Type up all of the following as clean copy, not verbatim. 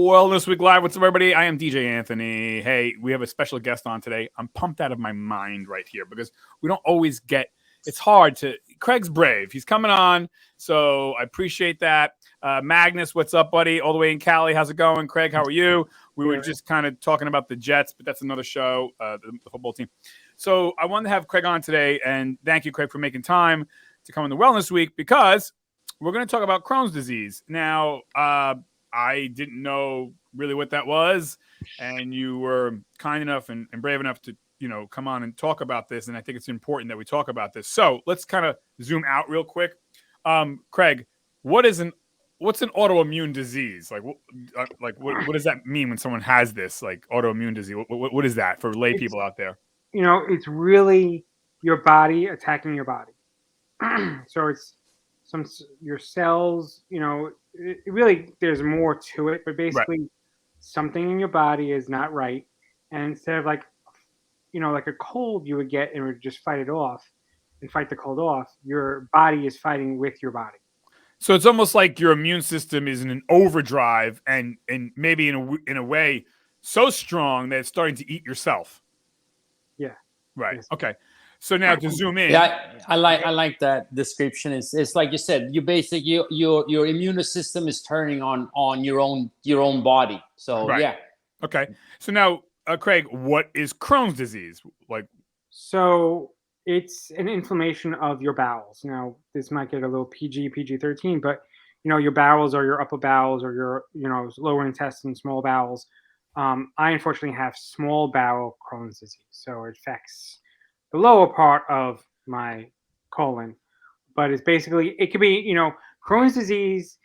Wellness Week Live. What's up, everybody? I am DJ Anthony. Hey, we have a special guest on today. I'm pumped out of my mind right here because we don't always get. It's hard to. Craig's brave. He's coming on, so I appreciate that. Magnus, what's up, buddy? All the way in Cali. How's it going, Craig? How are you? We were just kind of talking about the Jets, but that's another show. The football team. So I wanted to have Craig on today, and thank you, Craig, for making time to come on the Wellness Week because we're going to talk about Crohn's disease. Now, I didn't know really what that was, and you were kind enough and brave enough to, come on and talk about this, and I think it's important that we talk about this. So let's kind of zoom out real quick. Craig, what's an autoimmune disease? What does that mean when someone has this, like, autoimmune disease? What is that for lay people out there? It's really your body attacking your body. So it's your cells, it really, there's more to it, but basically something in your body is not right. And instead of like a cold you would get and would just fight it off and fight the cold off, your body is fighting with your body. So it's almost like your immune system is in an overdrive and maybe in a way so strong that it's starting to eat yourself. Yeah. Right. Okay. So now to zoom in. Yeah, I like that description. It's like you said, you basically your immune system is turning on your own body. So yeah. Okay. So now, Craig, what is Crohn's disease? So it's an inflammation of your bowels. Now this might get a little PG-13, but your bowels are your upper bowels or your lower intestine, small bowels. I unfortunately have small bowel Crohn's disease, so it affects the lower part of my colon, but it could be, Crohn's disease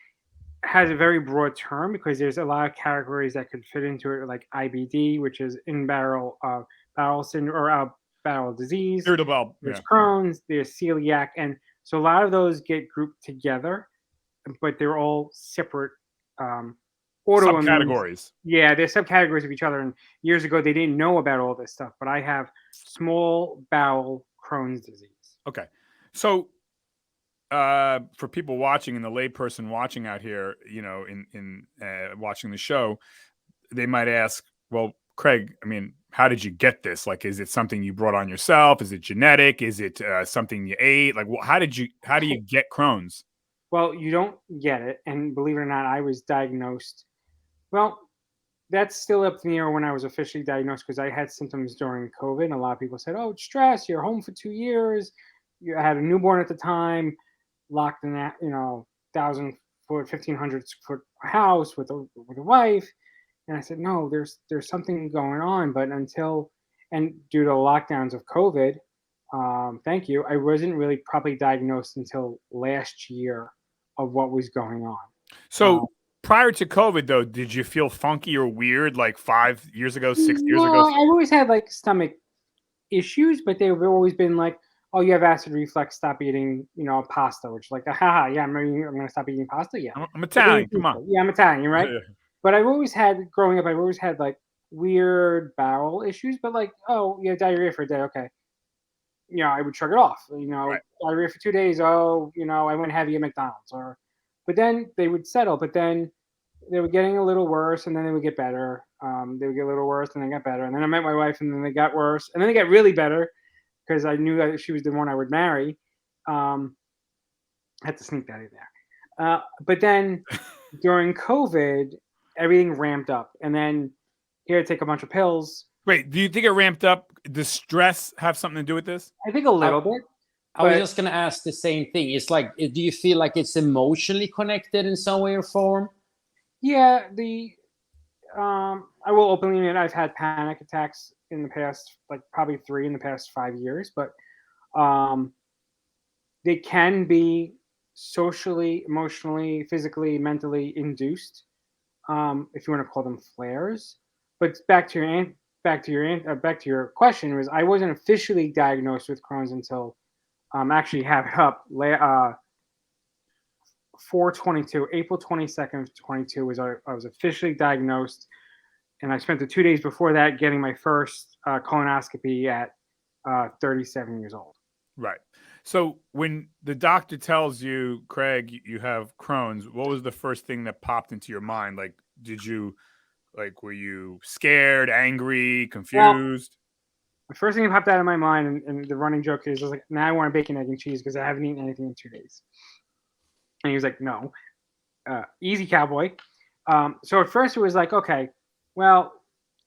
has a very broad term because there's a lot of categories that could fit into it, like IBD, which is bowel syndrome or bowel disease. Irritable. There's Crohn's, there's celiac, and so a lot of those get grouped together, but they're all separate subcategories. Yeah, they're subcategories of each other. And years ago, they didn't know about all this stuff. But I have small bowel Crohn's disease. Okay, so for people watching and the layperson watching out here, in watching the show, they might ask, "Well, Craig, I mean, how did you get this? Like, is it something you brought on yourself? Is it genetic? Is it something you ate? Like, how do you get Crohn's?" Well, you don't get it, and believe it or not, I was diagnosed. Well, that's still up in the air when I was officially diagnosed because I had symptoms during COVID. And a lot of people said, "Oh, it's stress. You're home for 2 years. You had a newborn at the time, locked in that 1,000-foot, 1,500-foot house with a wife." And I said, "No, there's something going on." But due to the lockdowns of COVID, thank you, I wasn't really properly diagnosed until last year of what was going on. So. Prior to COVID, though, did you feel funky or weird like 5 years ago, 6 years ago? I've always had like stomach issues, but they've always been like, "Oh, you have acid reflux. Stop eating, pasta." Which, like, I'm going to stop eating pasta. Yeah, I'm Italian. Come on. Yeah, I'm Italian, right? Yeah. But growing up, I've always had like weird bowel issues. But like, oh, you have diarrhea for a day, okay. I would shrug it off. Diarrhea for 2 days. Oh, I went heavy at McDonald's, but then they would settle. But then they were getting a little worse, and then they would get better. They would get a little worse, and then got better. And then I met my wife, and then they got worse, and then they got really better because I knew that she was the one I would marry. I had to sneak that in there. But then during COVID, everything ramped up, and then he had to take a bunch of pills. Wait, do you think it ramped up? Does stress have something to do with this? I think a little bit. I was just going to ask the same thing. It's like, do you feel like it's emotionally connected in some way or form? Yeah, I will openly admit I've had panic attacks in the past, like probably 3 in the past 5 years, but they can be socially, emotionally, physically, mentally induced, if you want to call them flares. But back to your question, was I wasn't officially diagnosed with Crohn's until actually have it up 4/22, April 22nd, 22 I was officially diagnosed, and I spent the 2 days before that getting my first colonoscopy at 37 years old. Right. So when the doctor tells you, Craig, you have Crohn's, what was the first thing that popped into your mind? Like, did you like? Were you scared, angry, confused? The first thing that popped out of my mind, and the running joke is, I was like, now I want a bacon, egg, and cheese because I haven't eaten anything in 2 days. And he was like, no. Easy, cowboy. So at first it was like, okay, well,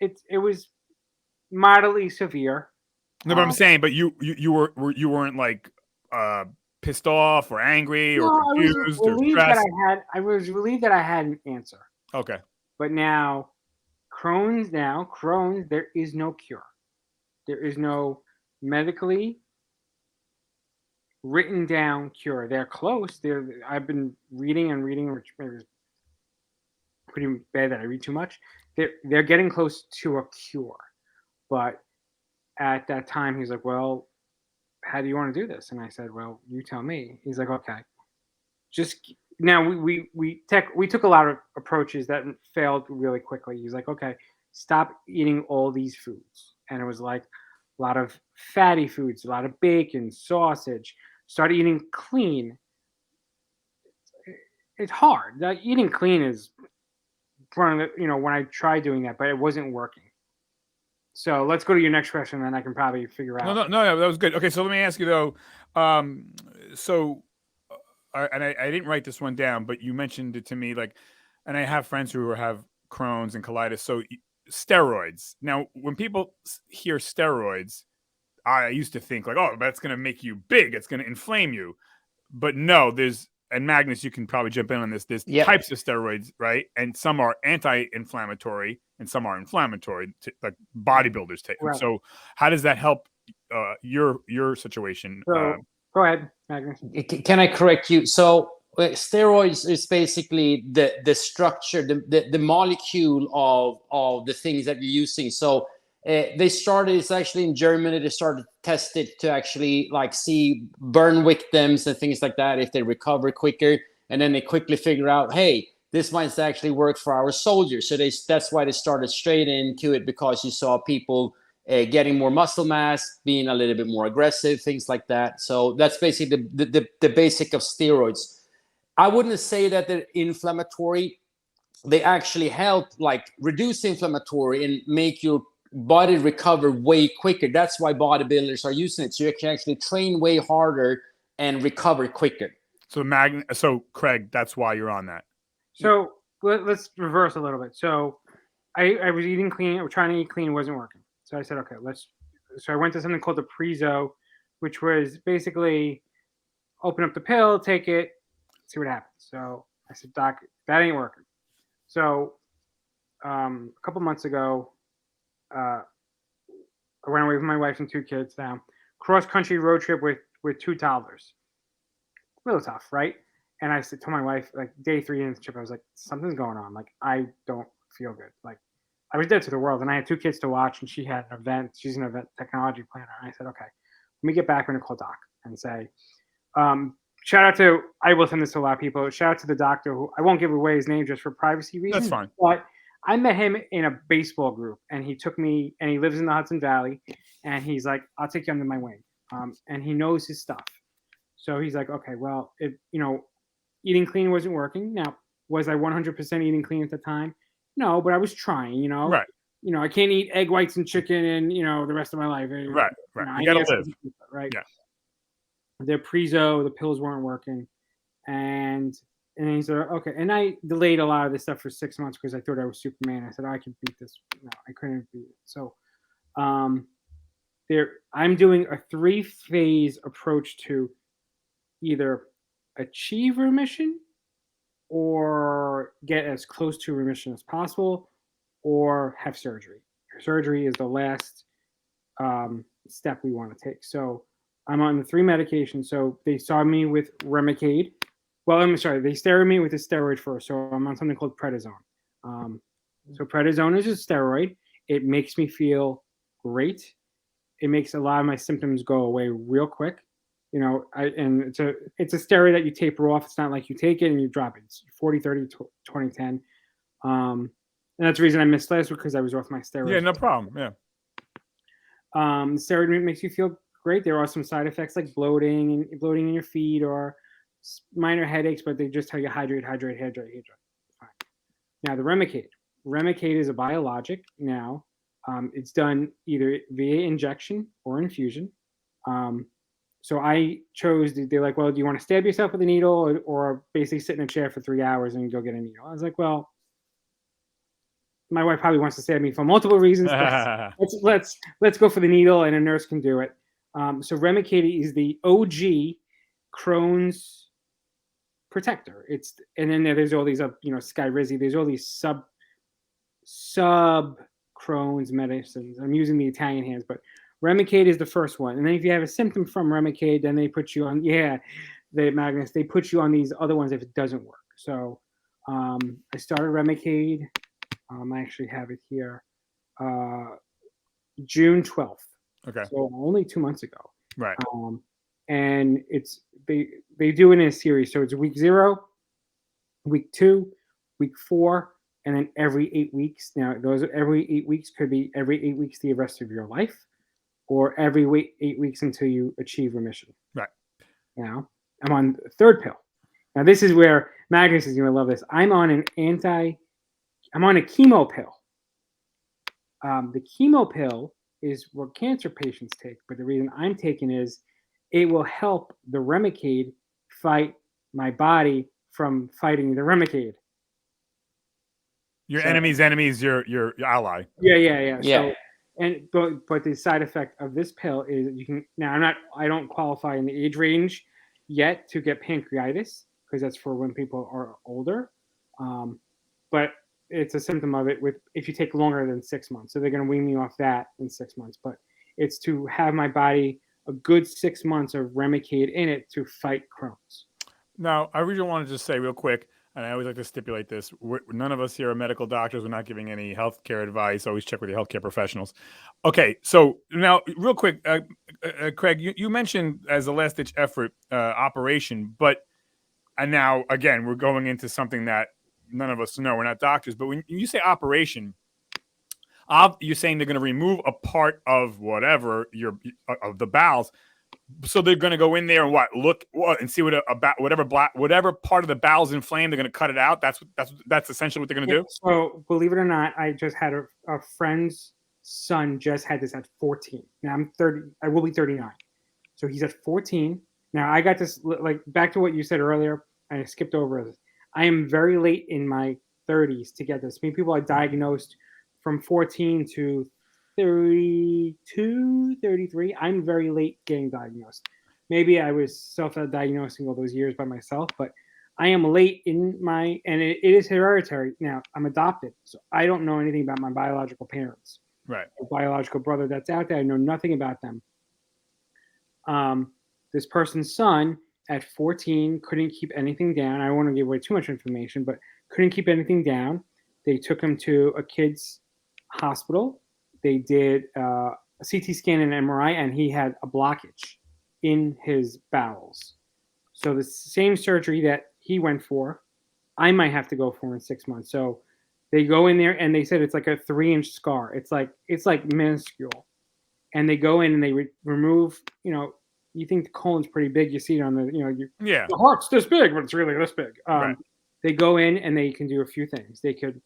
it was moderately severe. No, but I'm saying, but you weren't like pissed off or angry or confused or stressed. I was relieved that I had an answer. Okay. But now, Crohn's, there is no cure. There is no medically written down cure. They're close. I've been reading and reading, which is pretty bad that I read too much. They're getting close to a cure. But at that time, he's like, well, how do you want to do this? And I said, well, you tell me. He's like, okay. Just now we took a lot of approaches that failed really quickly. He's like, okay, stop eating all these foods. And it was like a lot of fatty foods, a lot of bacon, sausage. Start eating clean. It's hard. Like, eating clean is when I tried doing that, but it wasn't working. So let's go to your next question, and then I can probably figure out. No, that was good. Okay, so let me ask you though. I didn't write this one down, but you mentioned it to me, like, and I have friends who have Crohn's and colitis. So steroids. Now, when people hear steroids, I used to think like, oh, that's going to make you big. It's going to inflame you. But no, and Magnus, you can probably jump in on this. There's types of steroids, right? And some are anti-inflammatory and some are inflammatory, like bodybuilders take. Right. So how does that help your situation? So, go ahead, Magnus. Can I correct you? So steroids is basically the structure, the molecule of the things that you're using. So it's actually in Germany, they started to test it to actually like see burn victims and things like that, if they recover quicker. And then they quickly figure out, hey, this might actually work for our soldiers. So that's why they started straight into it, because you saw people getting more muscle mass, being a little bit more aggressive, things like that. So that's basically the basic of steroids. I wouldn't say that they're inflammatory. They actually help like reduce inflammatory and make your body recover way quicker. That's why bodybuilders are using it. So you can actually train way harder and recover quicker. So Craig, that's why you're on that. So let's reverse a little bit. So I was eating clean. I was trying to eat clean. It wasn't working. So I said, okay, so I went to something called the Prezo, which was basically open up the pill, take it, see what happens. So I said, doc, that ain't working. So a couple months ago, I went away with my wife and 2 kids down cross-country road trip with 2 toddlers. A little tough, right? And I said to my wife, like day 3 into the trip, I was like, something's going on. Like, I don't feel good. Like, I was dead to the world, and I had 2 kids to watch, and she had an event. She's an event technology planner. And I said, okay, let me get back. I'm going to call Doc and say, shout out to, I will send this to a lot of people. Shout out to the doctor who, I won't give away his name just for privacy reasons. That's fine. But I met him in a baseball group, and he took me, and he lives in the Hudson Valley, and he's like, I'll take you under my wing. And he knows his stuff. So he's like, okay, well, eating clean wasn't working. Now, was I 100% eating clean at the time? No, but I was trying, Right. I can't eat egg whites and chicken and, the rest of my life. Right. You got to live. Right. Yeah. The Prezo, the pills weren't working. And he said, okay. And I delayed a lot of this stuff for 6 months because I thought I was Superman. I said, I can beat this. No, I couldn't beat it. So I'm doing a 3-phase approach to either achieve remission or get as close to remission as possible or have surgery. Surgery is the last step we want to take. So I'm on the 3 medications. So they saw me with Remicade. Well, I'm sorry, they started me with a steroid first. So I'm on something called prednisone. So prednisone is a steroid. It makes me feel great. It makes a lot of my symptoms go away real quick. And it's a steroid that you taper off. It's not like you take it and you drop it. It's 40, 30, 20, 10. And that's the reason I missed last week, because I was off my steroid. Yeah, no problem. Yeah. Steroid makes you feel great. There are some side effects like bloating in your feet or minor headaches, but they just tell you hydrate. Fine. Now the Remicade. Remicade is a biologic now. It's done either via injection or infusion. So I chose, they're like, well, do you want to stab yourself with a needle or basically sit in a chair for 3 hours and go get a needle? I was like, well, my wife probably wants to stab me for multiple reasons. Let's go for the needle, and a nurse can do it. So Remicade is the OG Crohn's protector. And then there's all these Skyrizi. There's all these sub Crohn's medicines. I'm using the Italian hands, but Remicade is the first one. And then if you have a symptom from Remicade, then they put you on Magnus. They put you on these other ones if it doesn't work. So I started Remicade. I actually have it here. June 12th. Okay. So only 2 months ago. Right. And they do it in a series. So it's week 0, week 2, week 4, and then every 8 weeks. Now, those every 8 weeks could be every 8 weeks the rest of your life, or every 8 weeks until you achieve remission. Right. Now, I'm on the third pill. Now, this is where Magnus is going to love this. I'm on a chemo pill. The chemo pill is what cancer patients take, but the reason I'm taking is it will help the Remicade fight my body from fighting the Remicade. Your enemy's enemy is your ally. Yeah. So, but the side effect of this pill is you can now. I don't qualify in the age range yet to get pancreatitis because that's for when people are older. But it's a symptom of it if you take longer than 6 months. So they're going to wean me off that in 6 months. But it's to have my body a good 6 months of Remicade in it to fight Crohn's. Now, I really want to just say real quick, and I always like to stipulate this, none of us here are medical doctors. We're not giving any healthcare advice. Always check with your healthcare professionals. Okay, so now real quick, Craig, you mentioned as a last-ditch effort operation, and now, again, we're going into something that none of us know. We're not doctors, but when you say operation, you're saying they're going to remove a part of whatever of the bowels. So they're going to go in there and look and see whatever part of the bowels inflamed. They're going to cut it out. That's essentially what they're going to do. So believe it or not, I just had a friend's son just had this at 14. Now I'm 30. I will be 39. So he's at 14. Now I got this back to what you said earlier. I skipped over this. I am very late in my 30s to get this. Many people are diagnosed from 14 to 32, 33. I'm very late getting diagnosed. Maybe I was self-diagnosing all those years by myself, but I am late in and it is hereditary. Now, I'm adopted, so I don't know anything about my biological parents. Right. A biological brother that's out there, I know nothing about them. This person's son at 14 couldn't keep anything down. I don't want to give away too much information, but couldn't keep anything down. They took him to a kid's hospital. They did a CT scan and MRI, and he had a blockage in his bowels. So the same surgery that he went for, I might have to go for in 6 months. So they go in there, and they said it's like a 3-inch scar. It's like minuscule. And they go in and they remove, you think the colon's pretty big. You see it on the heart's this big, but it's really this big. Right. They go in and they can do a few things. They could,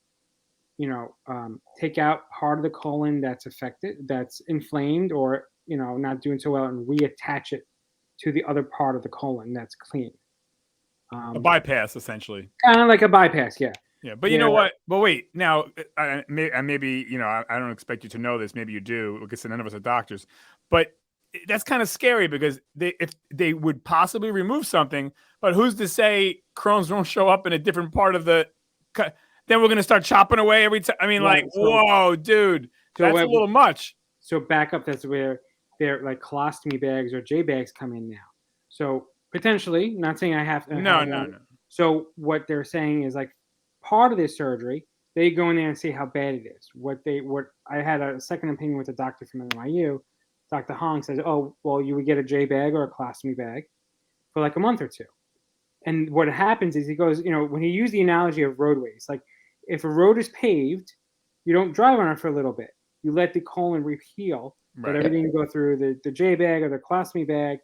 take out part of the colon that's affected, that's inflamed or, not doing so well, and reattach it to the other part of the colon that's clean. A bypass, essentially. Kind of like a bypass, yeah. Yeah, but you know what? But wait, now, maybe, I don't expect you to know this. Maybe you do, because none of us are doctors. But that's kind of scary because if they would possibly remove something, but who's to say Crohn's won't show up in a different part of the... Then we're going to start chopping away every time. I mean, whoa, dude, that's a little much. So back up, that's where they're like colostomy bags or J bags come in now. So potentially, not saying I have to. No. So what they're saying is like part of this surgery, they go in there and see how bad it is. What I had a second opinion with a doctor from NYU. Dr. Hong says, oh, well, you would get a J bag or a colostomy bag for like a month or two. And what happens is he goes, when he used the analogy of roadways, like if a road is paved, you don't drive on it for a little bit. You let the colon heal, let everything go through the J bag or the colostomy bag,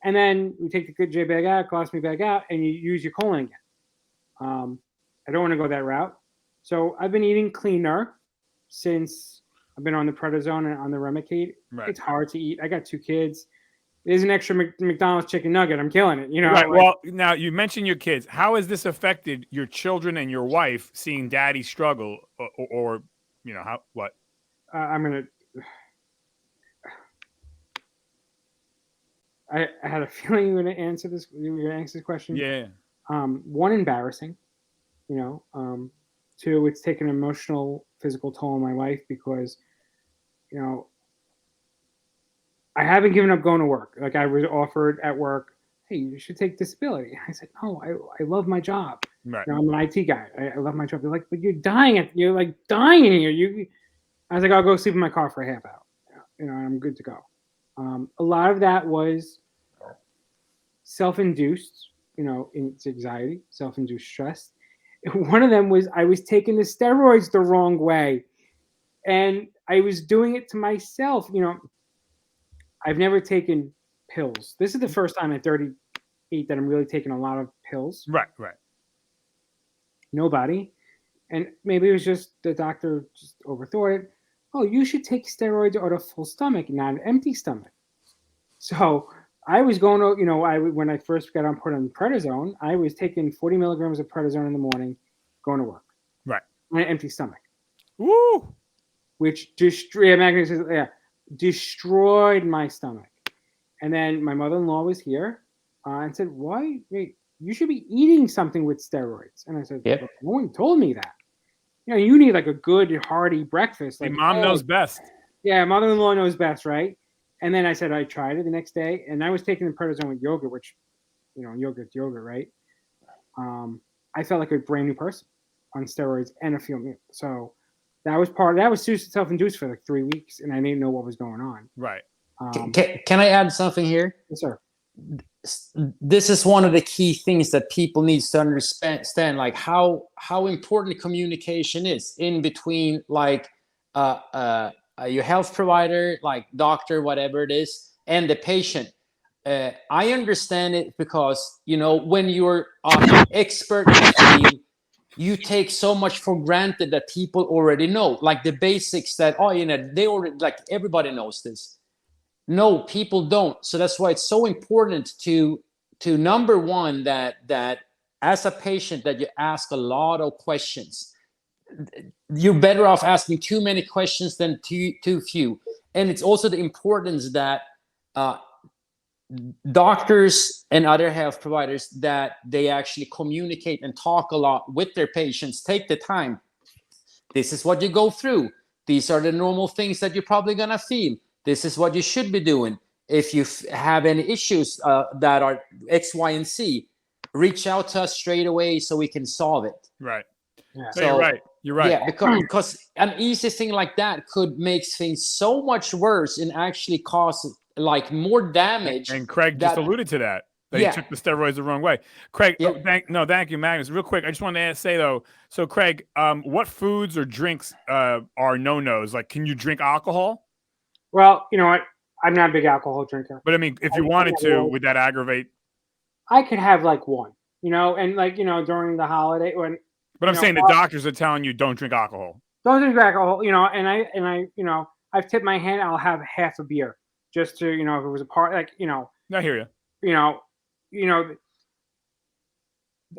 and then you take the good J bag out, colostomy bag out, and you use your colon again. I don't want to go that route. So I've been eating cleaner since I've been on the prednisone and on the Remicade. Right. It's hard to eat. I got 2 kids. There's an extra McDonald's chicken nugget. I'm killing it. You know. Right. Like, Well, now you mentioned your kids. How has this affected your children and your wife seeing daddy struggle, or you know how what? I'm gonna. I had a feeling you were gonna answer this. You were gonna answer this question. Yeah. One, embarrassing. You know. 2, it's taken an emotional, physical toll on my life because, you know, I haven't given up going to work. Like I was offered at work, hey, you should take disability. I said, no, I love my job. Right. You know, I'm an IT guy. I love my job. They're like, but you're dying. You're like dying in here. I was like, I'll go sleep in my car for a half hour. You know, and I'm good to go. A lot of that was self-induced. You know, it's anxiety, self-induced stress. One of them was I was taking the steroids the wrong way, and I was doing it to myself. You know, I've never taken pills. This is the first time at 38 that I'm really taking a lot of pills. Right. Right. Nobody. And maybe it was just the doctor just overthought it. Oh, you should take steroids on a full stomach, not an empty stomach. So I was going to, you know, when I first got put on prednisone, I was taking 40 milligrams of prednisone in the morning, going to work. Right. On an empty stomach. Woo! Which destroyed my stomach. And then my mother-in-law was here and said, why? Wait, you should be eating something with steroids. And I said, Yep. no one told me that. You know, you need like a good, hearty breakfast. Like, Your mom knows best. Yeah, mother-in-law knows best, right? And then I said I tried it the next day, and I was taking the prednisone with yogurt, which, you know, yogurt's yogurt, right? I felt like a brand new person on steroids and a few meals. So that was self-induced for like 3 weeks, and I didn't know what was going on. Right. Can I add something here? Yes, sir. This is one of the key things that people need to understand, like how important communication is in between, like your health provider, like doctor, whatever it is, and the patient. I understand it because, you know, when you're an expert in the field, you take so much for granted that people already know, like the basics that, oh, you know, they already, like everybody knows this. No, people don't. So that's why it's so important to number one, that as a patient that you ask a lot of questions. You're better off asking too many questions than too few. And it's also the importance that doctors and other health providers, that they actually communicate and talk a lot with their patients. Take the time. This is what you go through. These are the normal things that you're probably gonna feel. This is what you should be doing. If you have any issues that are X, Y, and Z, reach out to us straight away so we can solve it. Right. Yeah. So, you're right. Yeah, because an easy thing like that could make things so much worse and actually cause like more damage. And Craig just alluded to that. He took the steroids the wrong way. Craig, thank you, Magnus. Real quick, I just wanted to say though. So, Craig, what foods or drinks are no-nos? Like, can you drink alcohol? Well, you know what? I'm not a big alcohol drinker. But I mean, if you wanted to, would that aggravate? I could have like one, you know, and like, you know, during the holiday when. But I'm saying the doctors are telling you don't drink alcohol. Don't drink alcohol, you know, and I, you know, I've tipped my hand. I'll have half a beer just to, you know, if it was a part, like, you know. I hear you. You know,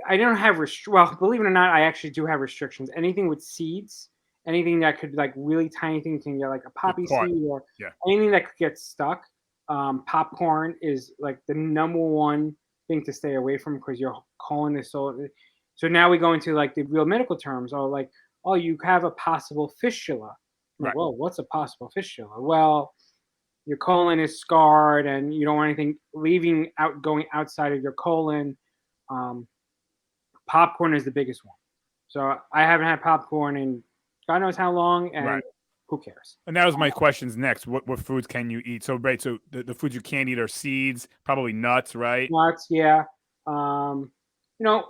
I don't have well, believe it or not, I actually do have restrictions. Anything with seeds, anything that could like really tiny thing can get like a poppy seed or anything that could get stuck. Popcorn is like the number one thing to stay away from because your colon is so now we go into like the real medical terms. Oh, like, oh, you have a possible fistula. Like, well, what's a possible fistula? Well, your colon is scarred and you don't want anything going outside of your colon. Popcorn is the biggest one. So I haven't had popcorn in God knows how long, and who cares? And that was my questions next. What foods can you eat? So, right, so the foods you can't eat are seeds, probably nuts, right? Nuts, yeah. You know,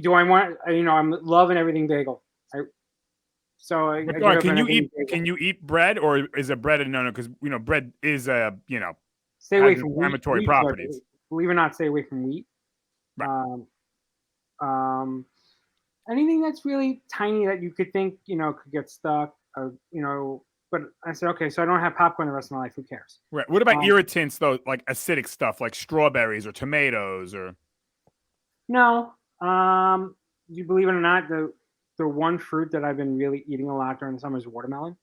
do I want? You know, I'm loving everything bagel. Can you eat bread, or is a bread a no-no? Because you know, bread is stay away from inflammatory properties. Believe it or not, stay away from wheat. Right. anything that's really tiny that you could think, could get stuck, but I said, okay, so I don't have popcorn the rest of my life. Who cares? Right. What about Um, irritants though, like acidic stuff, like strawberries or tomatoes or? no. You believe it or not, the one fruit that I've been really eating a lot during the summer is watermelon,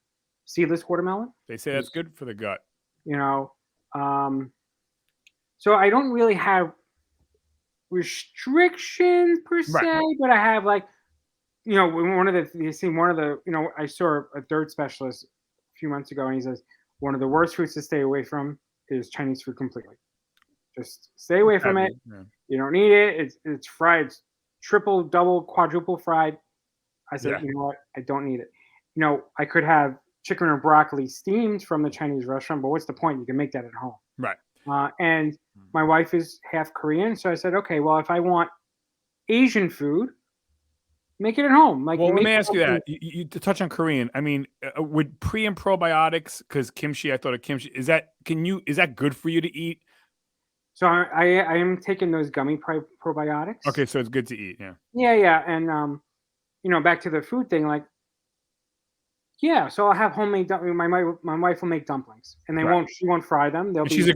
seedless watermelon. They say that's good for the gut. You know, um, so I don't really have restrictions per Right. se, but I have like, one of the, I saw a third specialist a few months ago, and he says one of the worst foods to stay away from is Chinese food completely. Just stay away from it. Yeah. You don't need it. It's fried. It's triple, double, quadruple fried. I said, Yeah. you know what? I don't need it. I could have chicken or broccoli steamed from the Chinese restaurant, but what's the point? You can make that at home. Right. And my wife is half Korean, so I said, okay, well, if I want Asian food, make it at home. Like, well, let me ask you that. You to touch on Korean. I mean, with pre and probiotics, because kimchi, I thought of kimchi. Is that good for you to eat? So I am taking those gummy probiotics. Okay, so it's good to eat. Yeah. Yeah, and back to the food thing, like, yeah. So I'll have homemade. My wife will make dumplings, and she won't fry them. She's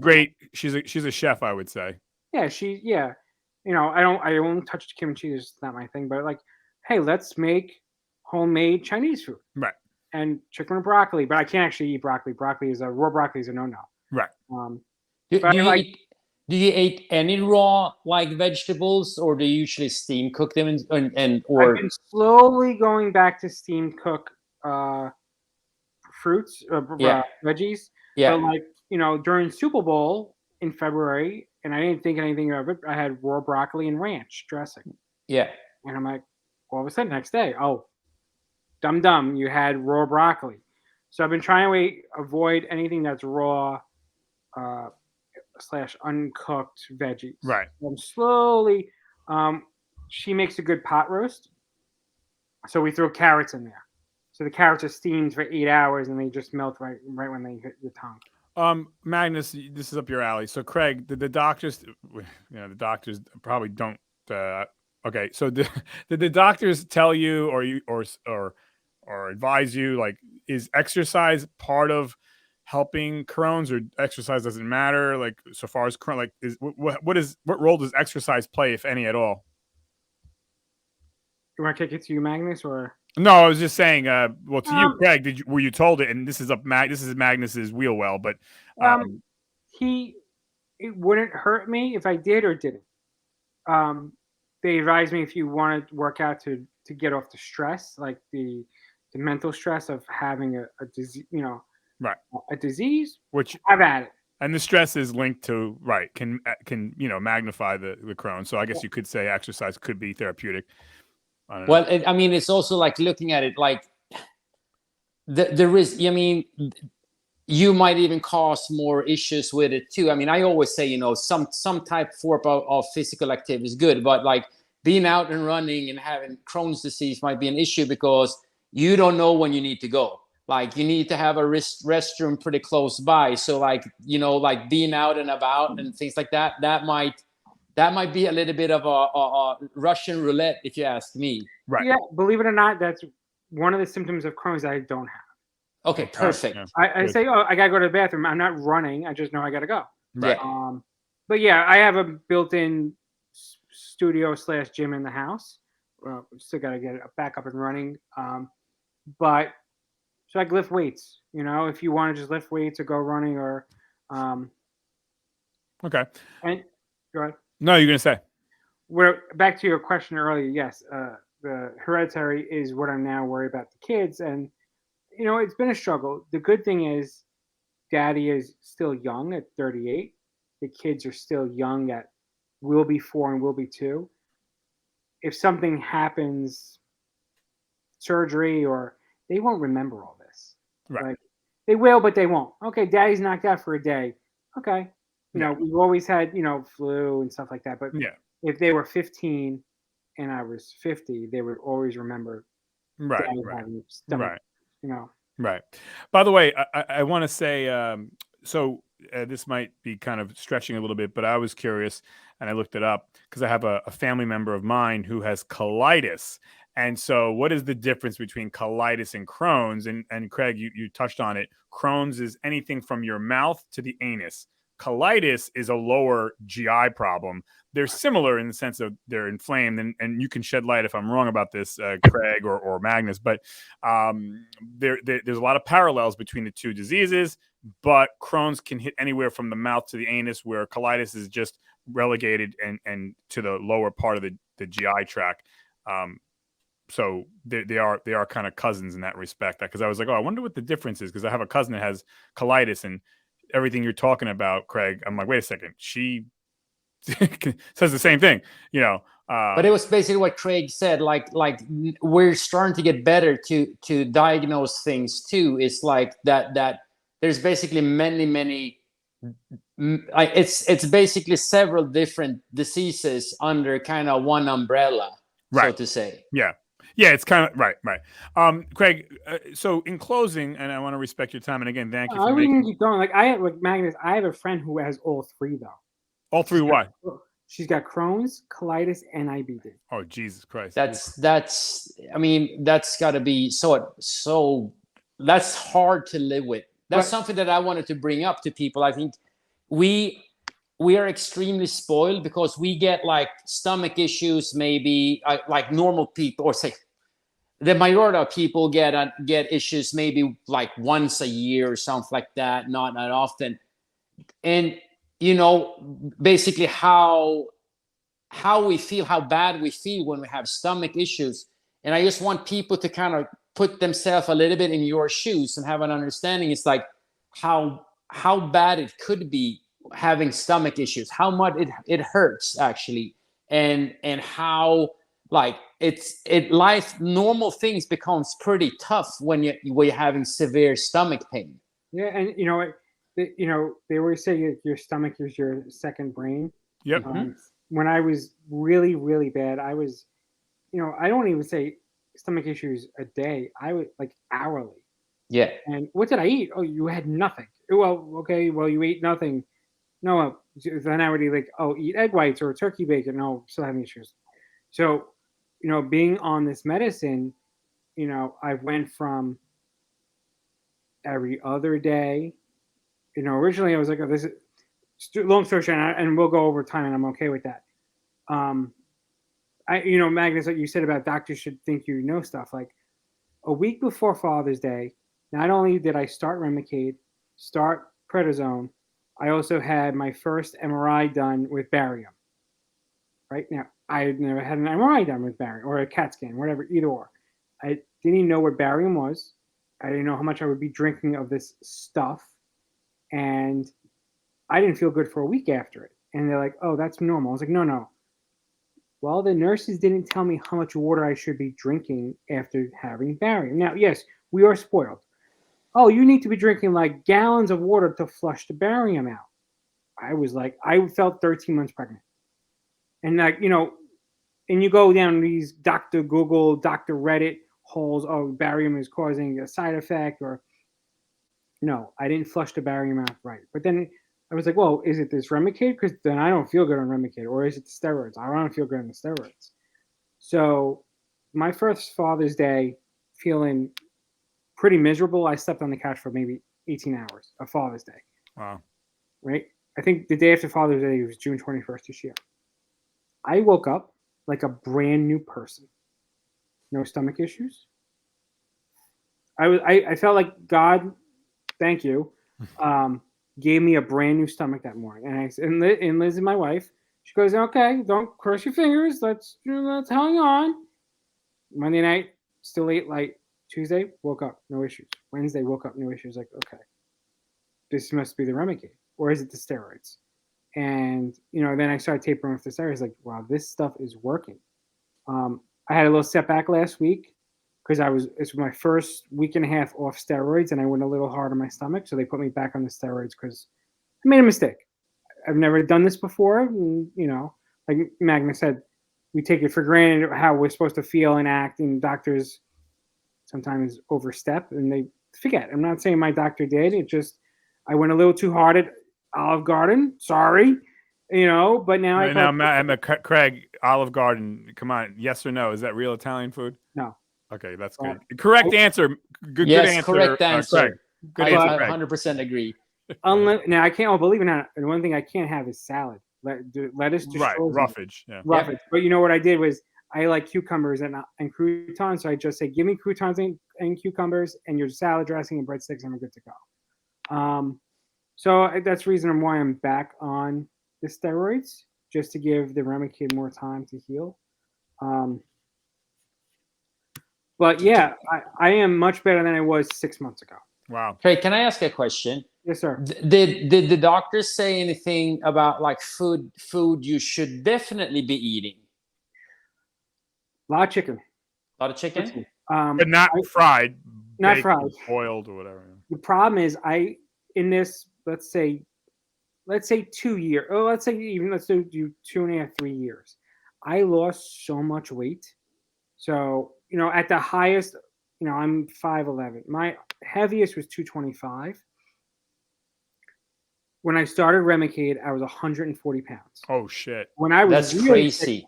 a chef, I would say. Yeah, I won't touch kimchi. It's not my thing. But like, hey, let's make homemade Chinese food. Right. And chicken or broccoli, but I can't actually eat broccoli. Raw broccoli is a no-no. Right. Do you eat any raw like vegetables, or do you usually steam cook them or? I've been slowly going back to steam cook fruits, veggies. Yeah. But like during Super Bowl in February, and I didn't think anything of it. I had raw broccoli and ranch dressing. Yeah. And I'm like, all of a sudden, next day, oh, dumb, you had raw broccoli. So I've been trying to avoid anything that's raw / uncooked veggies. Right. I'm slowly. She makes a good pot roast, so we throw carrots in there. So the carrots are steamed for 8 hours, and they just melt right when they hit your tongue. Magnus, this is up your alley. So Craig, the doctors, the doctors probably don't. Okay, so did the doctors tell you or advise you, like, is exercise part of helping Crohn's, or exercise doesn't matter? Like, so far as Crohn, like, what role does exercise play, if any at all? You want to kick it to you, Magnus, or? No, I was just saying. Well, to you, Craig, were you told it? And this is Magnus's wheel well, but it wouldn't hurt me if I did or didn't. They advised me if you want to work out to get off the stress, like the mental stress of having a disease, right, a disease, which have at it. And the stress is linked to can magnify the Crohn. So I guess you could say exercise could be therapeutic. Well, I mean, it's also like looking at it like the risk. I mean, you might even cause more issues with it too. I mean, I always say, some type form of physical activity is good, but like being out and running and having Crohn's disease might be an issue because you don't know when you need to go. Like, you need to have a restroom pretty close by. So like, like being out and about and things like that, that might be a little bit of a Russian roulette, if you ask me. Right. Yeah, believe it or not, that's one of the symptoms of Crohn's that I don't have. Okay, perfect. I say, I gotta go to the bathroom. I'm not running. I just know I gotta go. Right. But yeah, I have a built-in studio / gym in the house. Well, still gotta get it back up and running. But so I can lift weights. If you want to just lift weights or go running or. Okay. And go ahead. No, you're gonna say. Back to your question earlier. Yes, the hereditary is what I'm now worried about the kids, and it's been a struggle. The good thing is, Daddy is still young at 38. The kids are still young at will be 4 and will be 2. If something happens, surgery, or they won't remember all this. Right. Like, they will, but they won't. Okay, Daddy's knocked out for a day. Okay. We've always had, flu and stuff like that. But if they were 15 and I was 50, they would always remember. Right. Right. Right. By the way, I want to say, this might be kind of stretching a little bit, but I was curious and I looked it up because I have a family member of mine who has colitis. And so, what is the difference between colitis and Crohn's? And Craig, you touched on it. Crohn's is anything from your mouth to the anus. Colitis is a lower GI problem. They're similar in the sense of they're inflamed, and you can shed light if I'm wrong about this, Craig or Magnus. But there's a lot of parallels between the two diseases. But Crohn's can hit anywhere from the mouth to the anus, where colitis is just relegated and to the lower part of the GI tract. So they are kind of cousins in that respect. Because I was like, oh, I wonder what the difference is, because I have a cousin that has colitis, and everything you're talking about, Craig, I'm like, wait a second, she says the same thing, but it was basically what Craig said. Like we're starting to get better to diagnose things too. It's like that there's basically many. It's basically several different diseases under kind of one umbrella, right, so to say. Yeah, it's kind of right. Craig, so in closing, and I want to respect your time, and again, thank you for making... keep going. Like Magnus, I have a friend who has all three, though. All three what? She's got Crohn's, colitis, and IBD. Oh, Jesus Christ. That's I mean, that's got to be so that's hard to live with. That's something that I wanted to bring up to people. I think we are extremely spoiled because we get like stomach issues, maybe like normal people, or say the majority of people get issues maybe like once a year or something like that, not often. And basically how we feel, how bad we feel when we have stomach issues. And I just want people to kind of put themselves a little bit in your shoes and have an understanding. It's like how bad it could be having stomach issues, how much it hurts actually, and how like life, normal things becomes pretty tough when you're having severe stomach pain. Yeah, and they always say your stomach is your second brain. Yep. When I was really, really bad, I was, I don't even say stomach issues a day. I was like hourly. Yeah. And what did I eat? Oh, you had nothing. Well, okay. Well, you ate nothing. No, then I would eat eat egg whites or turkey bacon. No, still having issues. So, being on this medicine, I went from every other day. Originally I was like, oh, this is long story short, and we'll go over time, and I'm okay with that. Magnus, like you said about doctors should think you know stuff. Like a week before Father's Day, not only did I start Remicade, start prednisone, I also had my first MRI done with barium. Right now, I had never had an MRI done with barium or a CAT scan, whatever, either or. I didn't even know what barium was. I didn't know how much I would be drinking of this stuff. And I didn't feel good for a week after it. And they're like, oh, that's normal. I was like, no. Well, the nurses didn't tell me how much water I should be drinking after having barium. Now, yes, we are spoiled. Oh, you need to be drinking like gallons of water to flush the barium out. I felt 13 months pregnant. And and you go down these Dr. Google, Dr. Reddit holes, oh, barium is causing a side effect, or no, I didn't flush the barium out right. But then I was like, well, is it this Remicade? Because then I don't feel good on Remicade. Or is it the steroids? I don't feel good on the steroids. So my first Father's Day feeling pretty miserable. I slept on the couch for maybe 18 hours of Father's Day. Wow. Right? I think the day after Father's Day was June 21st this year. I woke up like a brand new person. No stomach issues. I felt like God, thank you, gave me a brand new stomach that morning. And Liz, my wife, she goes, okay, don't cross your fingers. Let's hang on. Monday night, still ate light. Tuesday, woke up, no issues. Wednesday, woke up, no issues. Like, okay, this must be the Remicade, or is it the steroids? And then I started tapering with the steroids. Like, wow, this stuff is working. I had a little setback last week because it's my first week and a half off steroids, and I went a little hard on my stomach, so they put me back on the steroids because I made a mistake. I've never done this before. And, like Magnus said, we take it for granted how we're supposed to feel and act, and doctors sometimes overstep and they forget. I'm not saying my doctor did. It just, I went a little too hard at Olive Garden. Sorry. But now I Now, Craig, Olive Garden. Come on, yes or no? Is that real Italian food? no. Okay, that's good. Correct answer. Good Yes, answer. correct answer. Craig. Good answer, I Craig. 100% agree. Now I can't. Oh, believe it or not, and one thing I can't have is salad. Lettuce destroys Right, me. roughage. Yeah. Roughage. But you know what I did was I like cucumbers and croutons, so I just say, give me croutons and cucumbers and your salad dressing and breadsticks, and I'm good to go. So that's the reason why I'm back on the steroids, just to give the Remicade more time to heal. But yeah, I am much better than I was 6 months ago. Wow. Hey, can I ask a question? Yes, sir. Did the doctors say anything about like food you should definitely be eating? A lot of chicken. A lot of chicken? But not fried. Not baked, fried. Boiled or whatever. The problem is let's say 2 years, let's do 2.5, 3 years. I lost so much weight. So, at the highest, I'm 5'11". My heaviest was 225. When I started Remicade, I was 140 pounds. Oh, shit. That's really crazy. Sick,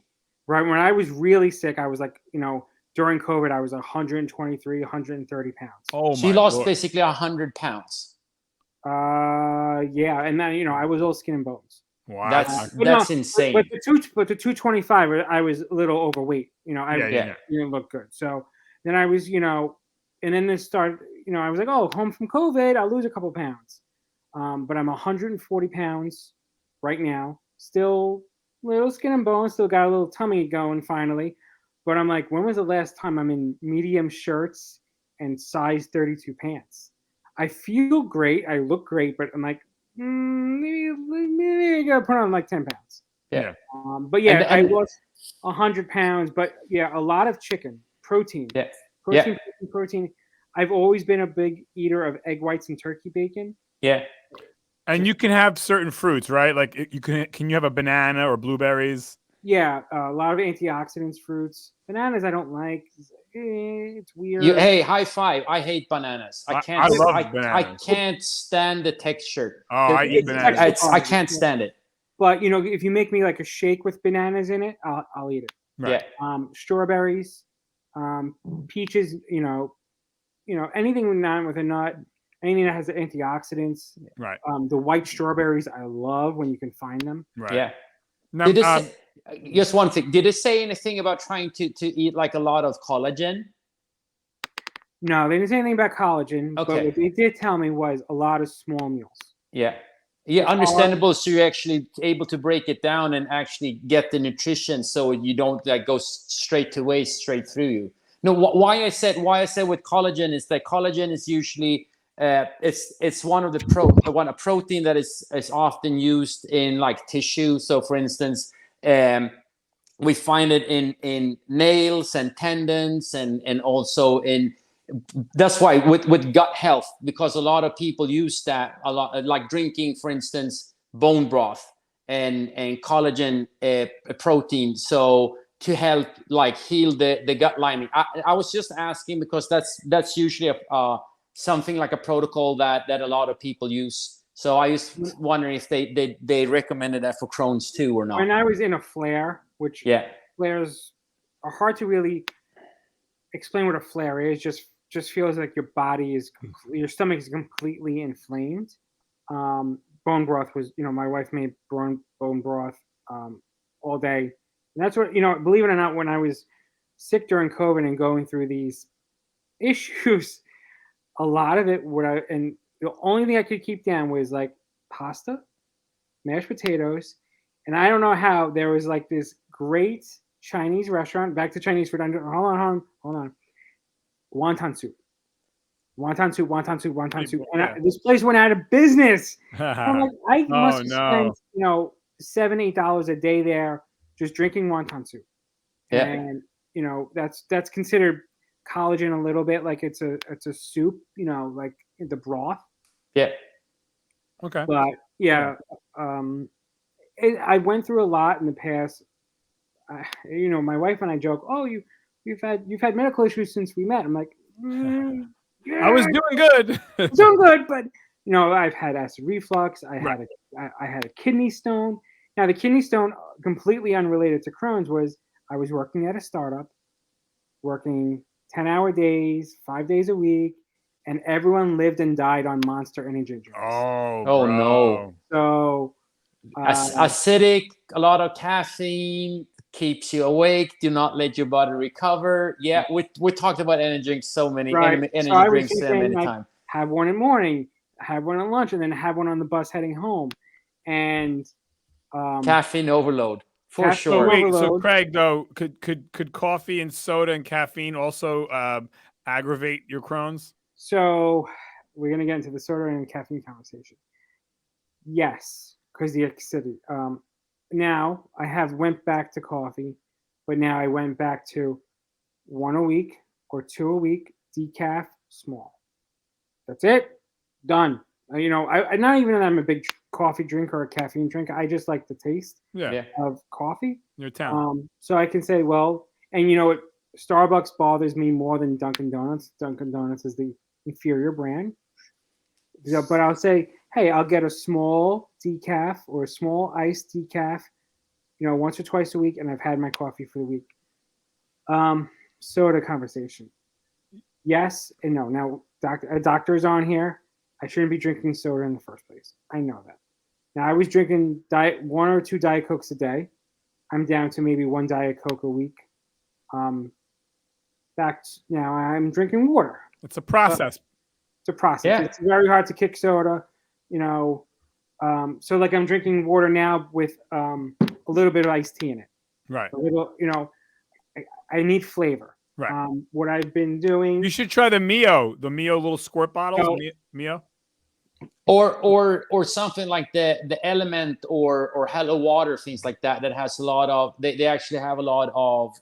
right? When I was really sick, I was like, during COVID, I was 123, 130 pounds. Oh, so you lost basically 100 pounds. Yeah. And then, I was all skin and bones. Wow. That's insane. But the 225, I was a little overweight. I didn't look good. So then I was, and then this started, I was like, oh, home from COVID, I'll lose a couple pounds. But I'm 140 pounds right now. Still little skin and bones, still got a little tummy going finally. But I'm like, when was the last time I'm in medium shirts and size 32 pants? I feel great. I look great, but I'm like, maybe I gotta put on like 10 pounds. Yeah. But yeah, I lost 100 pounds. But yeah, a lot of chicken, protein. Yeah. Protein. I've always been a big eater of egg whites and turkey bacon. Yeah. And you can have certain fruits, right? Like can you have a banana or blueberries? Yeah, a lot of antioxidants, fruits. Bananas I don't like. It's weird. Hey, high five! I hate bananas. I can't. I love bananas. I can't stand the texture. Oh, I eat bananas. I can't stand it. But if you make me like a shake with bananas in it, I'll eat it. Right. Yeah. Strawberries, peaches. Anything with a nut. Anything that has antioxidants. Right. The white strawberries I love when you can find them. Right. Yeah. Now, just one thing. Did it say anything about trying to eat like a lot of collagen? No, they didn't say anything about collagen. Okay. But what they did tell me was a lot of small meals. Yeah. Yeah, understandable. So you're actually able to break it down and actually get the nutrition, so you don't like go straight to waste straight through you. No, why I said with collagen is that collagen is usually it's one of a protein that is often used in like tissue. So for instance, we find it in nails and tendons and also that's why with gut health, because a lot of people use that a lot, like drinking, for instance, bone broth and collagen protein. So to help like heal the gut lining. I was just asking because that's usually something like a protocol that a lot of people use. So I was wondering if they recommended that for Crohn's too or not. When I was in a flare, which flares are hard to really explain what a flare is, just feels like your body is your stomach is completely inflamed. Bone broth was, my wife made bone broth all day. And that's what, believe it or not, when I was sick during COVID and going through these issues, a lot of it and the only thing I could keep down was like pasta, mashed potatoes, and I don't know how there was like this great Chinese restaurant. Back to Chinese food. Hold on. Wonton soup. And this place went out of business. I'm like, I must have spent $7-8 a day there just drinking wonton soup. Yeah. And that's considered collagen a little bit, like it's a soup, like the broth. Yeah. Okay. But I went through a lot in the past. My wife and I joke, oh, you've had medical issues since we met. I'm like, I was doing good. Doing good, but I've had acid reflux. I had a kidney stone, Now, the kidney stone, completely unrelated to Crohn's, was I was working at a startup, working 10-hour days, 5 days a week, and everyone lived and died on Monster energy drinks. Oh, Oh, bro. no. So, Acidic, a lot of caffeine keeps you awake. Do not let your body recover. Yeah, we talked about energy drinks so many right. energy So I was drinks just so saying, many like, times. have one in the morning, have one at lunch, and then have one on the bus heading home. And Caffeine overload for caffeine sure. Wait, so overload. Craig, though, could coffee and soda and caffeine also aggravate your Crohn's? So we're gonna get into the soda and caffeine conversation. Yes, because the acidity. Now I have went back to coffee, but now I went back to one a week or two a week, decaf, small. That's it. Done. You know, I not even that I'm a big coffee drinker or a caffeine drinker. I just like the taste Yeah, of coffee. your town. So I can say, well, and you know what? Starbucks bothers me more than Dunkin' Donuts. Dunkin' Donuts is the inferior brand. So, but I'll say, hey, I'll get a small decaf or a small iced decaf, you know, once or twice a week, and I've had my coffee for the week. Soda conversation. Yes and no. Now, a doctor's on here. I shouldn't be drinking soda in the first place. I know that. Now, I was drinking one or two Diet Cokes a day. I'm down to maybe one Diet Coke a week. Now I'm drinking water. It's a process. It's a process. Yeah. It's very hard to kick soda, you know. So like I'm drinking water now with a little bit of iced tea in it. Right. A little, you know, I need flavor. Right. What I've been doing. You should try the Mio little squirt bottles. No. Mio. Or something like the Element or Hello Water, things like that has a lot of they actually have a lot of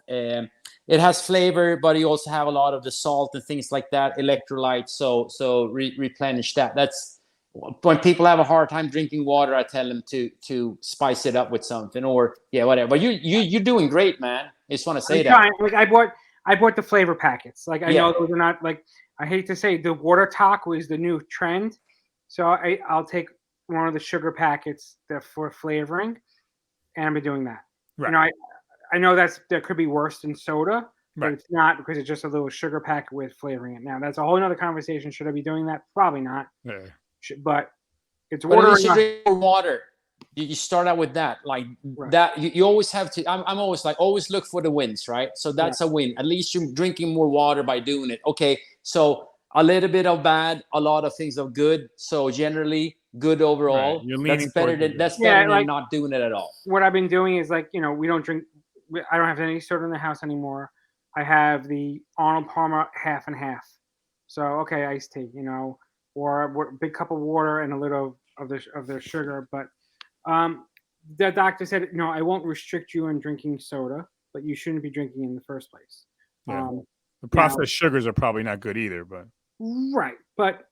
it has flavor, but you also have a lot of the salt and things like that, electrolytes, so replenish that. That's when people have a hard time drinking water, I tell them to spice it up with something, or whatever. But you're doing great, man. I just want to say I'm that. trying. Like I bought the flavor packets. Like I know those are not, like, I hate to say the water talk was the new trend. So I'll take one of the sugar packets for flavoring, and I've been doing that. Right. You know, I know that could be worse than soda, but Right. it's not, because it's just a little sugar pack with flavoring it. Now that's a whole other conversation. Should I be doing that? Probably not. Yeah. But it's But water. you should drink more water. You start out with that, like that. You always have to. I'm always like, always look for the wins, right? So that's a win. At least you're drinking more water by doing it. Okay, so a little bit of bad, a lot of things of good. So generally, good overall. Right. You're leaning that's better than like, not doing it at all. What I've been doing is, like, you know, we don't drink. I don't have any soda in the house anymore. I have the Arnold Palmer half and half. So okay, iced tea, you know, or a big cup of water and a little of the sugar. But the doctor said, no, I won't restrict you on drinking soda, but you shouldn't be drinking in the first place. Yeah. The processed sugars are probably not good either, but right, but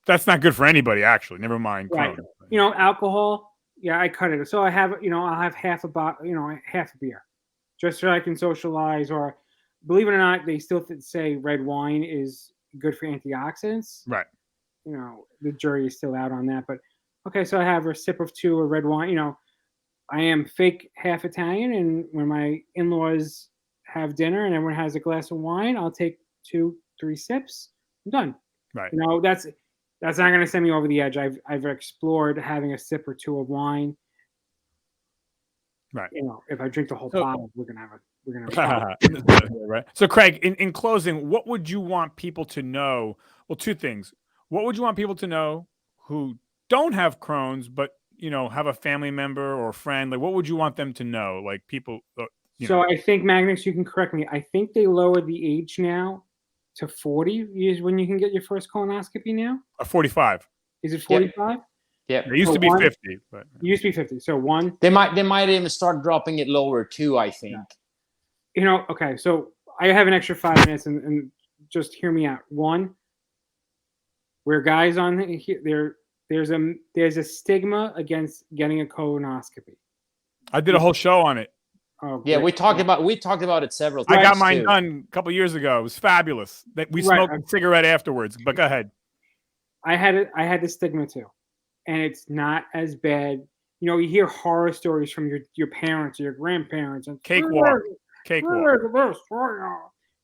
that's not good for anybody, actually. Never mind. Right. You know, alcohol. Yeah, I cut it. So I have, you know, I'll have half a bottle, you know, half a beer, just so I can socialize. Or, believe it or not, they still say red wine is good for antioxidants. Right. You know, the jury is still out on that. But okay, so I have a sip of two of red wine. You know, I am fake half Italian, and when my in-laws have dinner and everyone has a glass of wine, I'll take 2-3 sips. I'm done. Right. You know, that's not going to send me over the edge. I've explored having a sip or two of wine. Right. You know, if I drink the whole bottle, we're gonna have a right. So, Craig, in closing, what would you want people to know? Well, two things. What would you want people to know who don't have Crohn's, but, you know, have a family member or friend? Like, what would you want them to know? Like, people. So I think, Magnus, you can correct me. I think they lowered the age now to 40 years when you can get your first colonoscopy now. 45. Is it 45? Yeah. It used to be 50, but it used to be 50. So one. They might even start dropping it lower too, I think. You know, okay. So I have an extra 5 minutes, and just hear me out. One, where guys on here, there's a stigma against getting a colonoscopy. I did a whole show on it. Oh, yeah, we talked about it several times. I got mine done a couple years ago. It was fabulous. We smoked a cigarette afterwards. But go ahead. I had the stigma too, and it's not as bad. you hear horror stories from your parents or your grandparents and Cakewalk.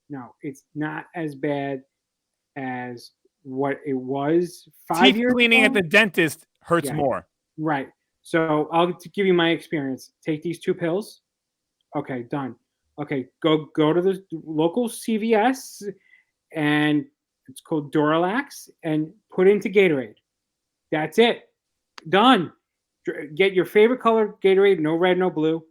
No, it's not as bad as what it was 5 Teeth years cleaning ago. at the dentist hurts more. Right. So I'll give you my experience. Take these 2 pills. Okay, done. Okay, go to the local CVS, and it's called Doralax, and put into Gatorade. That's it. Done. Get your favorite color Gatorade. No red, no blue.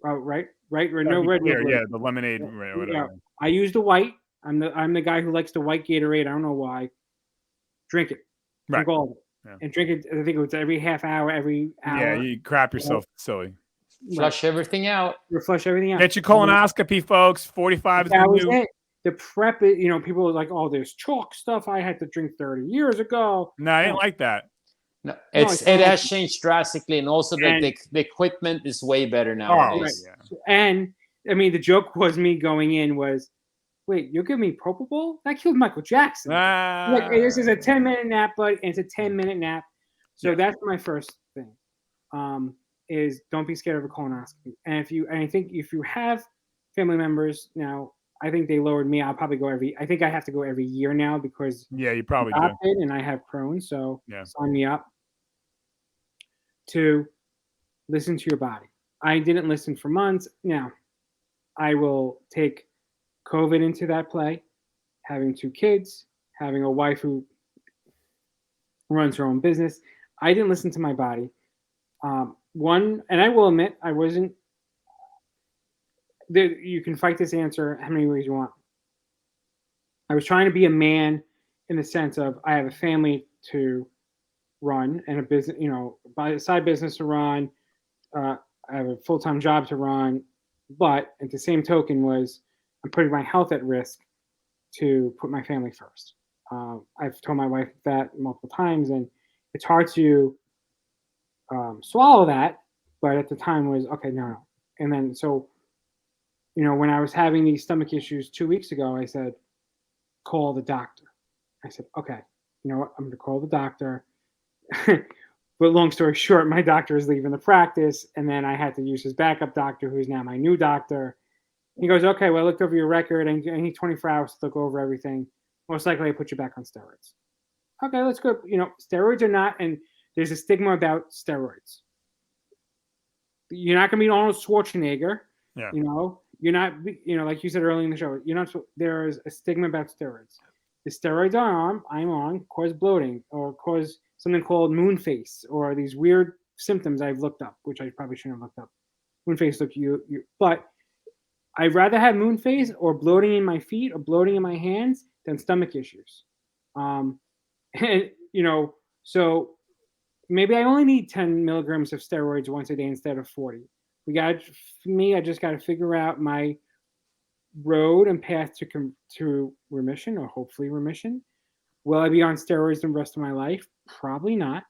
Right. No red, no blue. Yeah, the lemonade or whatever. Yeah. I use the white. I'm the guy who likes the white Gatorade. I don't know why. Drink it. Drink all of it. Yeah. And drink it. I think it's every half hour, every hour. Yeah, you crap yourself silly. Flush everything out. Flush everything out. Get your colonoscopy, folks. 45 is the new. It. The prep, people are like, oh, there's chalk stuff I had to drink 30 years ago. No, I didn't like that. No, it has changed drastically, and also the equipment is way better nowadays. Oh, right. Yeah. And I mean, the joke was me going in was, wait, you'll give me propofol? That killed Michael Jackson. Like, this is a 10-minute nap, but it's a 10-minute nap. So that's my first thing. Is don't be scared of a colonoscopy. And I think if you have family members now, I think they lowered me. I'll probably go I think I have to go every year now because you probably do. And I have Crohn, so sign me up. To listen to your body. I didn't listen for months. Now, I will take COVID into that play, having 2 kids, having a wife who runs her own business. I didn't listen to my body. And I will admit, I wasn't. You can fight this answer how many ways you want. I was trying to be a man in the sense of I have a family to run and a business, a side business to run. I have a full-time job to run, but at the same token I'm putting my health at risk to put my family first. I've told my wife that multiple times, and it's hard to swallow that, but at the time was okay, no. And then so, when I was having these stomach issues 2 weeks ago, I said, call the doctor. I said, okay, you know what? I'm going to call the doctor. But long story short, my doctor is leaving the practice, and then I had to use his backup doctor, who's now my new doctor. He goes, okay, well, I looked over your record, and I need 24 hours to look over everything. Most likely, I put you back on steroids. Okay, let's go. Steroids are not, and there's a stigma about steroids. You're not going to be Arnold Schwarzenegger. Yeah. You're not, like you said earlier in the show, there is a stigma about steroids. The steroids I'm on cause bloating or cause something called moon face or these weird symptoms I've looked up, which I probably shouldn't have looked up. Moon face, but I'd rather have moon face or bloating in my feet or bloating in my hands than stomach issues. So maybe I only need 10 milligrams of steroids once a day instead of 40. I just got to figure out my road and path to remission or hopefully remission. Will I be on steroids the rest of my life? Probably not.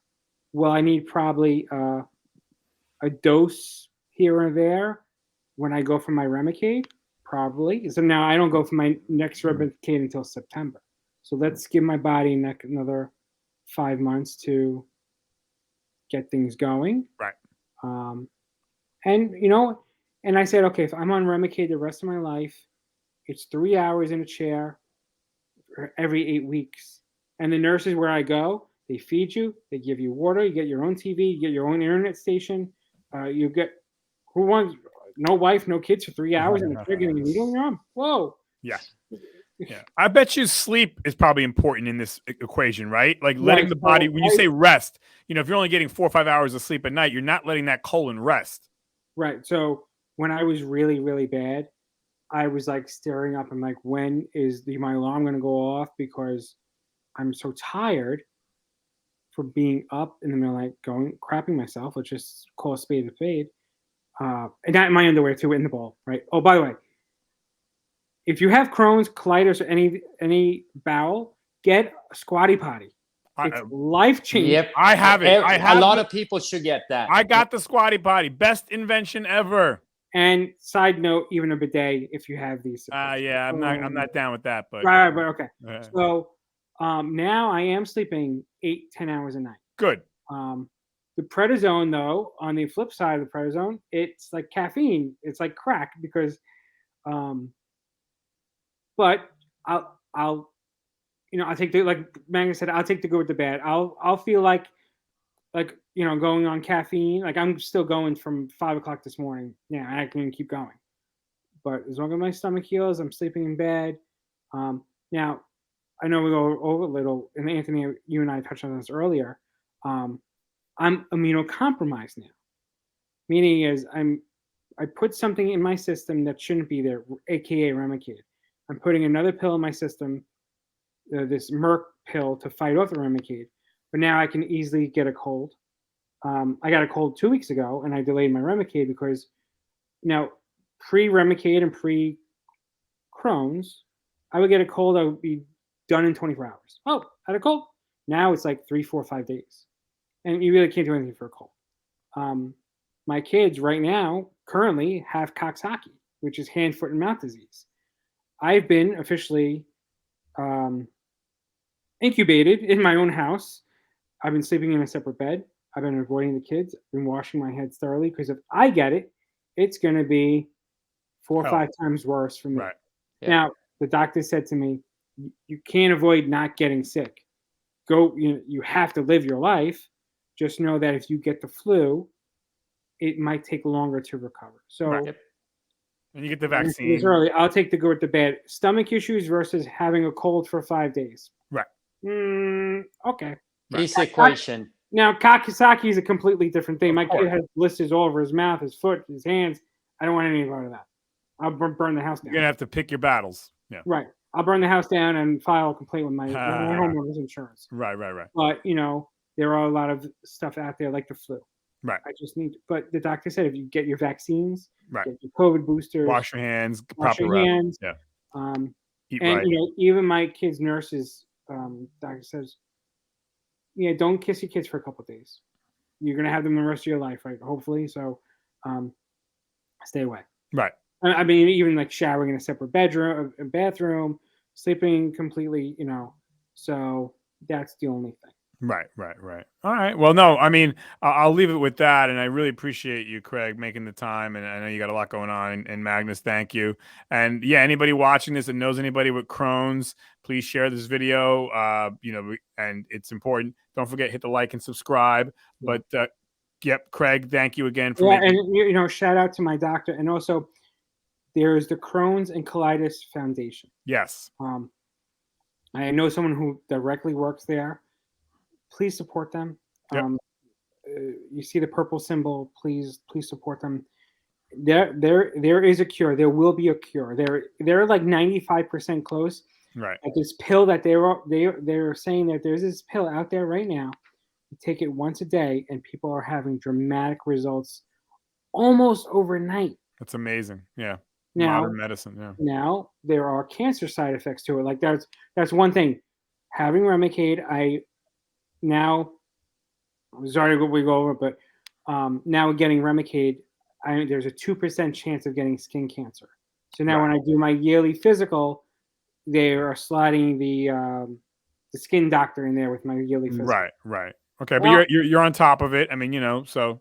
Will I need probably a dose here or there when I go for my Remicade? Probably. So now I don't go for my next Remicade until September. So let's give my body another 5 months to get things going. Right. And I said, okay, if I'm on Remicade the rest of my life, it's 3 hours in a chair every 8 weeks. And the nurses where I go, they feed you, they give you water, you get your own TV, you get your own internet station. You get no wife, no kids for 3 hours, and they're getting a needle in your arm. Whoa. Yeah. Yeah. I bet you sleep is probably important in this equation, right? Like letting the body, when you say rest, if you're only getting 4 or 5 hours of sleep at night, you're not letting that colon rest. Right. So when I was really, really bad, I was like staring up. I'm like, when is my alarm going to go off? Because I'm so tired for being up in the middle of the night, crapping myself. Let's just call a spade a spade. And not in my underwear too, in the ball, right? Oh, by the way, if you have Crohn's, colitis, or any bowel, get a squatty potty. It's life-changing. Yep, I have it. A lot of people should get that. I got the squatty potty. Best invention ever. And side note, even a bidet if you have these. Yeah, I'm not down with that, but right, but okay. So now I am sleeping 8-10 hours a night. Good. The prednisone, though, on the flip side of the prednisone, it's like caffeine. It's like crack because, but I'll I'll take the, like Magnus said, I'll take the good with the bad. I'll feel like going on caffeine. Like I'm still going from 5 o'clock this morning. Yeah, I can keep going. But as long as my stomach heals, I'm sleeping in bed. Now, I know we go over a little, and Anthony, you and I touched on this earlier. I'm immunocompromised now, meaning is I put something in my system that shouldn't be there, aka Remicade. I'm putting another pill in my system, this Merck pill to fight off the Remicade, but now I can easily get a cold. I got a cold 2 weeks ago, and I delayed my Remicade because now pre-Remicade and pre-Crohn's, I would get a cold. I would be done in 24 hours. Oh, had a cold. Now it's like 3, 4, 5 days, and you really can't do anything for a cold. My kids right now currently have Coxsackie, which is hand, foot, and mouth disease. I've been officially incubated in my own house. I've been sleeping in a separate bed. I've been avoiding the kids. I've been washing my head thoroughly because if I get it, it's going to be 4 or 5 times worse for me. Right. Yeah. Now, the doctor said to me, you can't avoid not getting sick. You have to live your life. Just know that if you get the flu, it might take longer to recover. So, right. And you get the vaccine. Early, I'll take the good with the bad. Stomach issues versus having a cold for 5 days. Right. Okay. Easy equation. Now, Coxsackie is a completely different thing. My kid has blisters all over his mouth, his foot, his hands. I don't want any part of that. I'll burn the house down. You're gonna have to pick your battles. Yeah. Right. I'll burn the house down and file a complaint with my homeowner's insurance. Right. But there are a lot of stuff out there like the flu. Right. I just need. But the doctor said if you get your vaccines, right, get your COVID boosters, wash your hands, wash your hands. Yeah. Eat and right. Even my kids' nurses, doctor says, don't kiss your kids for a couple of days. You're gonna have them the rest of your life, right? Hopefully, so stay away. Right. I mean, even like showering in a separate bedroom, a bathroom, sleeping completely, So that's the only thing. Right. All right. Well, no, I mean, I'll leave it with that. And I really appreciate you, Craig, making the time. And I know you got a lot going on. And Magnus, thank you. And yeah, anybody watching this that knows anybody with Crohn's, please share this video. And it's important. Don't forget, hit the like and subscribe. Yeah. But yep, Craig, thank you again for and shout out to my doctor. And also, there's the Crohn's and Colitis Foundation. Yes. I know someone who directly works there. Please support them. Yep. You see the purple symbol. Please support them. There is a cure. There will be a cure. They're like 95% close. Right. Like this pill that they're saying that there's this pill out there right now. You take it once a day, and people are having dramatic results almost overnight. That's amazing. Yeah. Now, modern medicine. Yeah. Now there are cancer side effects to it. Like that's one thing. Having Remicade, now, I'm sorry we go over, but now getting Remicade, there's a 2% chance of getting skin cancer. So now when I do my yearly physical, they are sliding the skin doctor in there with my yearly physical. Right. Okay, but you're on top of it. I mean, so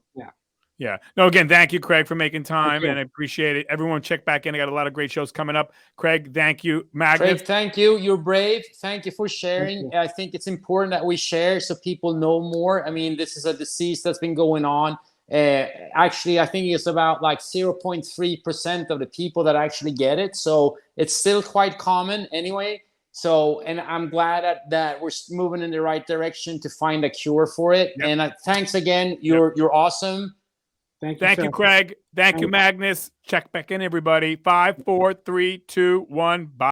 yeah. No, again, thank you, Craig, for making time, and I appreciate it. Everyone, check back in. I got a lot of great shows coming up. Craig, thank you. Magnus, Craig, thank you. You're brave. Thank you for sharing. I think it's important that we share so people know more. I mean, this is a disease that's been going on. Actually, I think it's about like 0.3% of the people that actually get it. So it's still quite common anyway. So, and I'm glad that we're moving in the right direction to find a cure for it. Yep. And thanks again. You're awesome. Thank you, Craig. Thank you, Magnus. Check back in, everybody. 5, 4, 3, 2, 1. Bye.